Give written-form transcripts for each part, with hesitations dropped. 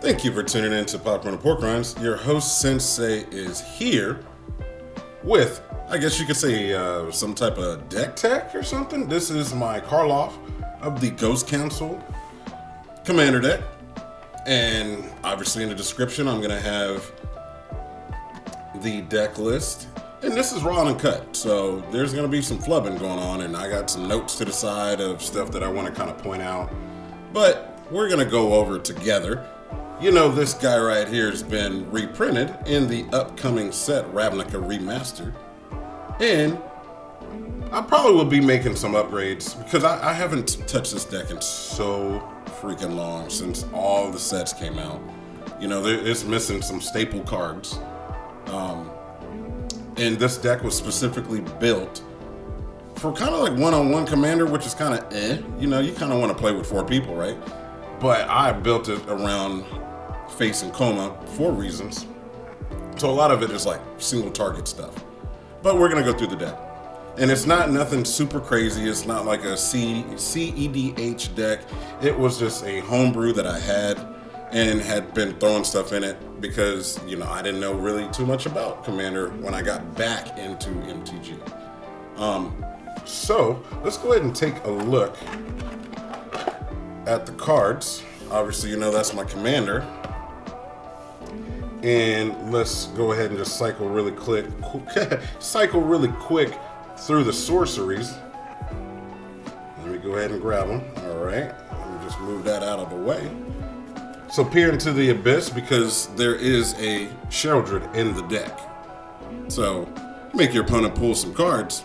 Thank you for tuning in to Popcorn and Pork Rinds. Your host Sensei is here with, I guess you could say, some type of deck tech or something. This is my Karlov of the Ghost Council Commander deck. And obviously in the description, I'm going to have the deck list. And this is raw and uncut, so there's going to be some flubbing going on, and I got some notes to the side of stuff that I want to kind of point out. But we're going to go over it together. You know, this guy right here has been reprinted in the upcoming set, Ravnica Remastered. And I probably will be making some upgrades because I haven't touched this deck in so freaking long since all the sets came out. You know, it's missing some staple cards. And this deck was specifically built for kind of like one-on-one commander, which is kind of You know, you kind of want to play with 4 people, right? But I built it around Face and Coma for reasons. So a lot of it is like single target stuff. But we're going to go through the deck. And it's not nothing super crazy. It's not like a CEDH deck. It was just a homebrew that I had and had been throwing stuff in it because, you know, I didn't know really too much about Commander when I got back into MTG. So let's go ahead and take a look at the cards. Obviously, you know, that's my Commander. And let's go ahead and just cycle really quick through the sorceries. Let me go ahead and grab them. All right, let me just move that out of the way. So peer into the abyss because there is a Sheoldred in the deck. So make your opponent pull some cards.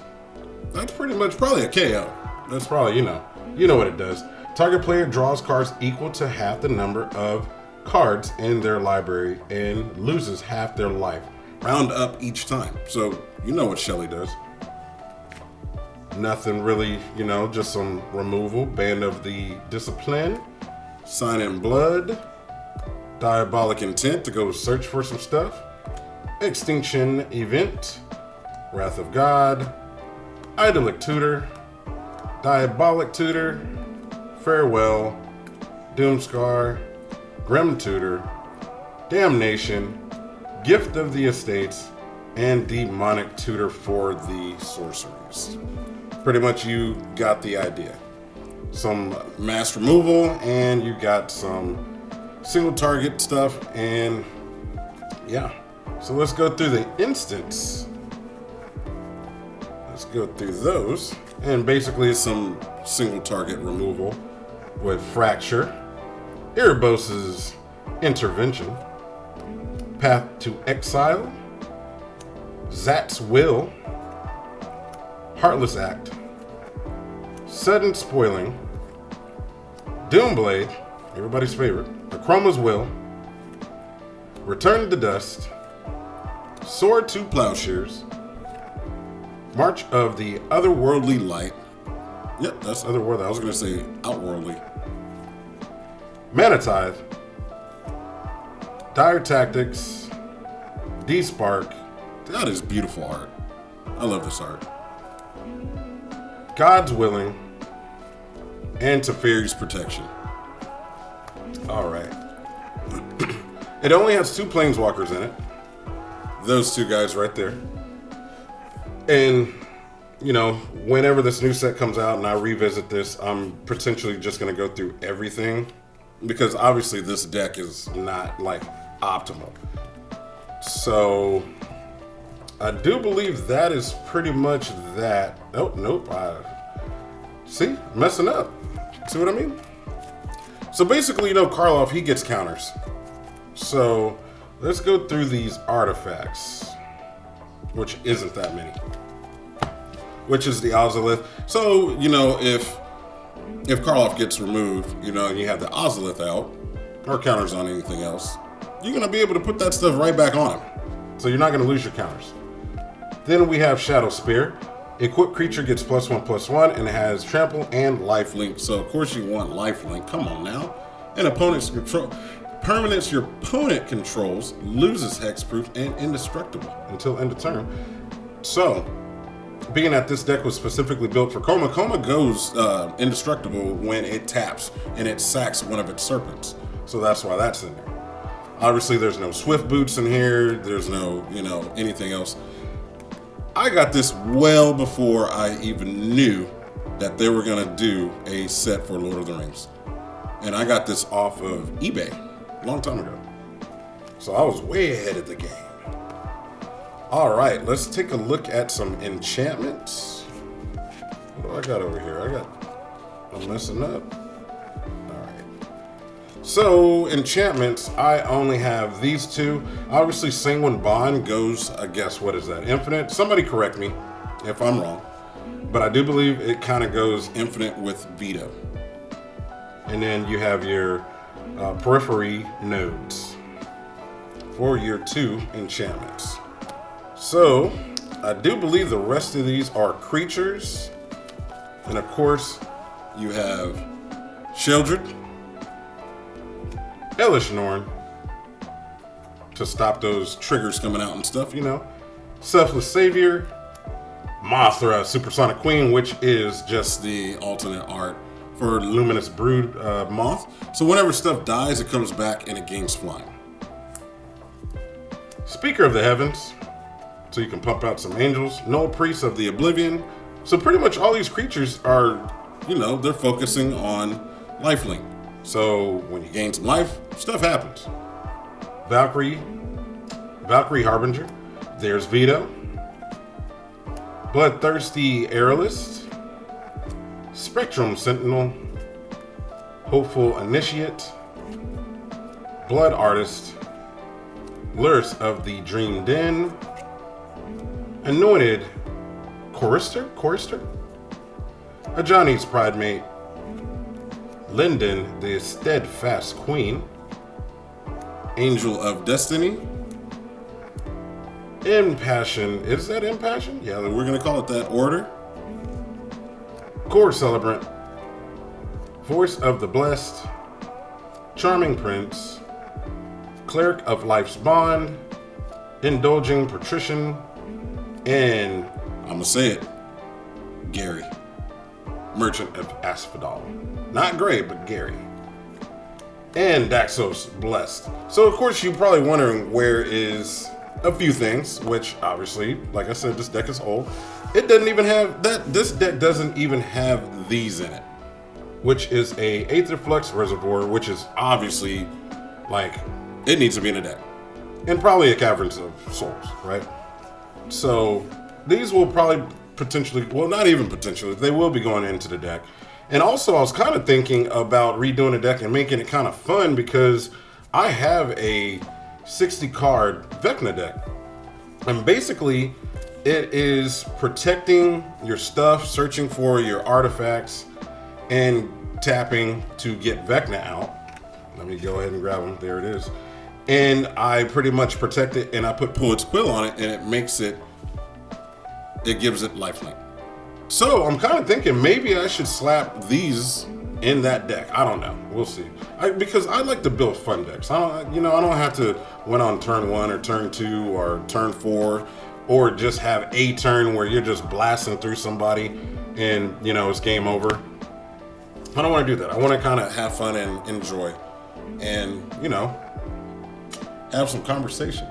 That's pretty much probably a KO. That's probably, you know what it does. Target player draws cards equal to half the number of cards in their library and loses half their life. Round up each time. So you know what Shelly does. Nothing really, you know, just some removal. Band of the Discipline. Sign in Blood. Diabolic Intent to go search for some stuff. Extinction Event. Wrath of God. Idyllic Tutor. Diabolic Tutor. Farewell. Doomscar. Grim Tutor, Damnation, Gift of the Estates, and Demonic Tutor for the sorceries. Pretty much you got the idea. Some mass removal, and you got some single target stuff, and yeah. So let's go through the instants. Let's go through those. And basically it's some single target removal with Fracture, Erebos' Intervention, Path to Exile, Zat's Will, Heartless Act, Sudden Spoiling, Doomblade, everybody's favorite, Chroma's Will, Return to Dust, Sword to Plowshares, March of the Otherworldly Light. Yep, that's Otherworldly. I was going to say Outworldly. Mana Tithe, Dire Tactics, D-Spark. That is beautiful art. I love this art. God's Willing, and Teferi's Protection. Alright. It only has 2 Planeswalkers in it. Those 2 guys right there. And, you know, whenever this new set comes out and I revisit this, I'm potentially just going to go through everything. Because obviously this deck is not like optimal. So I do believe that is pretty much that. Oh, nope. See, messing up. See what I mean? So basically, you know, Karlov, he gets counters. So let's go through these artifacts, which isn't that many. Which is the Ozolith. So, you know, if Karlov gets removed, you know, and you have the Ozolith out, or counters on anything else, you're going to be able to put that stuff right back on him. So you're not going to lose your counters. Then we have Shadow Spear. Equipped creature gets +1/+1 and it has trample and lifelink. So of course you want lifelink. Come on now. And opponent's control permanents your opponent controls loses hexproof and indestructible until end of turn. So being that this deck was specifically built for Coma, Coma goes indestructible when it taps and it sacks one of its serpents. So that's why that's in there. Obviously, there's no Swift Boots in here. There's no, anything else. I got this well before I even knew that they were going to do a set for Lord of the Rings. And I got this off of eBay a long time ago. So I was way ahead of the game. All right, let's take a look at some enchantments. What do I got over here? I'm messing up. All right. So enchantments, I only have these two. Obviously, Sanguine Bond goes, I guess, what is that? Infinite? Somebody correct me if I'm wrong. But I do believe it kind of goes infinite with Vito. And then you have your Porphyry Nodes for your 2 enchantments. So, I do believe the rest of these are creatures. And of course, you have Sheoldred, Elesh Norn, to stop those triggers coming out and stuff, Selfless Savior, Mothra, Supersonic Queen, which is just the alternate art for Luminous Broodmoth. So whenever stuff dies, it comes back and it gains flying. Speaker of the Heavens, so you can pump out some angels. Nullpriest of the Oblivion. So pretty much all these creatures are, they're focusing on lifelink. So when you gain some life, stuff happens. Valkyrie Harbinger. There's Vito. Bloodthirsty Aerialist. Spectrum Sentinel. Hopeful Initiate. Blood Artist. Lurrus of the Dream Den. Anointed Chorister? Ajani's Pridemate. Linden, the Steadfast Queen. Angel of Destiny. Impassioned. Is that Impassioned? Yeah, we're going to call it that. Order. Kor Celebrant. Voice of the Blessed. Charming Prince. Cleric of Life's Bond. Indulging Patrician. And I'm going to say it, Gary. Merchant of Asphodel. Not Gray, but Gary. And Daxos Blessed. So, of course, you're probably wondering where is a few things, which obviously, like I said, this deck is whole. It doesn't even have that. This deck doesn't even have these in it, which is a Aetherflux Reservoir, which is obviously like it needs to be in a deck, and probably a Caverns of Souls, right? So these will probably potentially, well, not even potentially, they will be going into the deck. And also, I was kind of thinking about redoing the deck and making it kind of fun because I have a 60 card Vecna deck, and basically it is protecting your stuff, searching for your artifacts, and tapping to get Vecna out. Let me go ahead and grab them. There it is. And I pretty much protect it, and I put Poet's Quill on it, and it makes it, it gives it lifelink. So I'm kind of thinking maybe I should slap these in that deck. I don't know. We'll see. Because I like to build fun decks. I don't have to win on turn 1 or turn 2 or turn 4, or just have a turn where you're just blasting through somebody and, it's game over. I don't want to do that. I want to kind of have fun and enjoy and, have some conversation.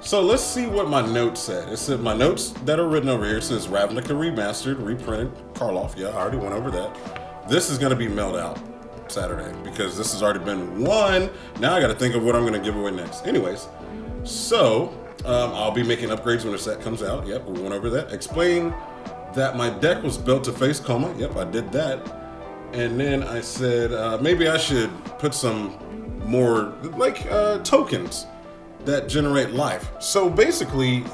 So let's see what my notes said. It said my notes that are written over here says Ravnica Remastered, reprinted, Karlov. Yeah, I already went over that. This is going to be mailed out Saturday because this has already been one. Now I got to think of what I'm going to give away next. Anyways, so I'll be making upgrades when the set comes out. Yep, we went over that. Explain that my deck was built to face coma. Yep, I did that. And then I said maybe I should put some more tokens that generate life. So basically,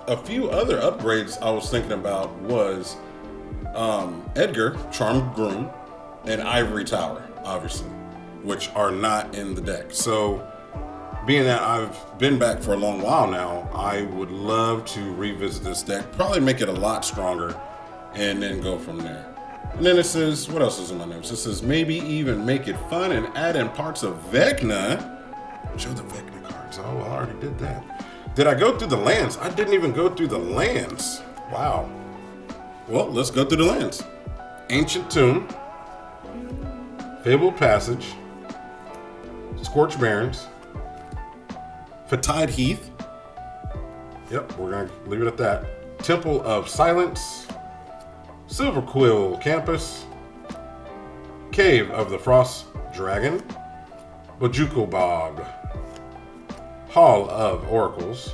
a few other upgrades I was thinking about was Edgar, Charmed Groom, and Ivory Tower, obviously, which are not in the deck. So being that I've been back for a long while now, I would love to revisit this deck, probably make it a lot stronger, and then go from there. And then it says, what else is in my notes? It says maybe even make it fun and add in parts of Vecna. Show the Vecna cards. Oh, I already did that. Did I go through the lands? I didn't even go through the lands. Wow. Well, let's go through the lands. Ancient Tomb, Fabled Passage, Scorched Barrens, Fatide Heath. Yep, we're going to leave it at that. Temple of Silence. Silverquill Campus. Cave of the Frost Dragon. Bojuko Bog. Hall of Oracles.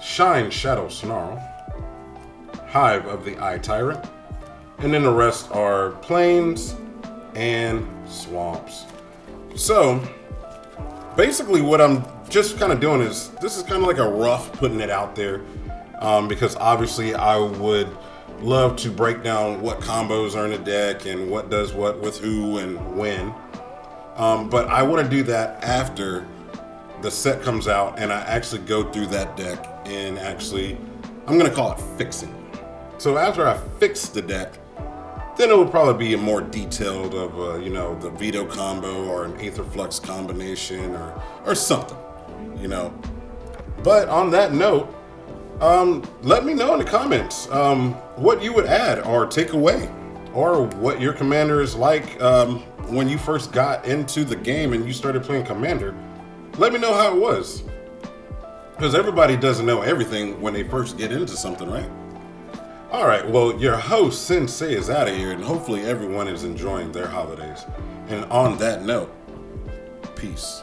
Shine Shadow Snarl. Hive of the Eye Tyrant. And then the rest are plains and swamps. So, basically what I'm just kind of doing is, this is kind of like a rough putting it out there, because obviously I would love to break down what combos are in the deck and what does what with who and when. But I want to do that after the set comes out and I actually go through that deck and actually, I'm going to call it fixing. So after I fix the deck, then it will probably be a more detailed of, you know, the Vito combo or an Aetherflux combination or something, you know. But on that note, let me know in the comments what you would add or take away, or what your commander is like when you first got into the game and you started playing Commander. Let me know how it was, because everybody doesn't know everything when they first get into something, right? All right, well, your host, Sensei, is out of here, and hopefully everyone is enjoying their holidays. And on that note, peace.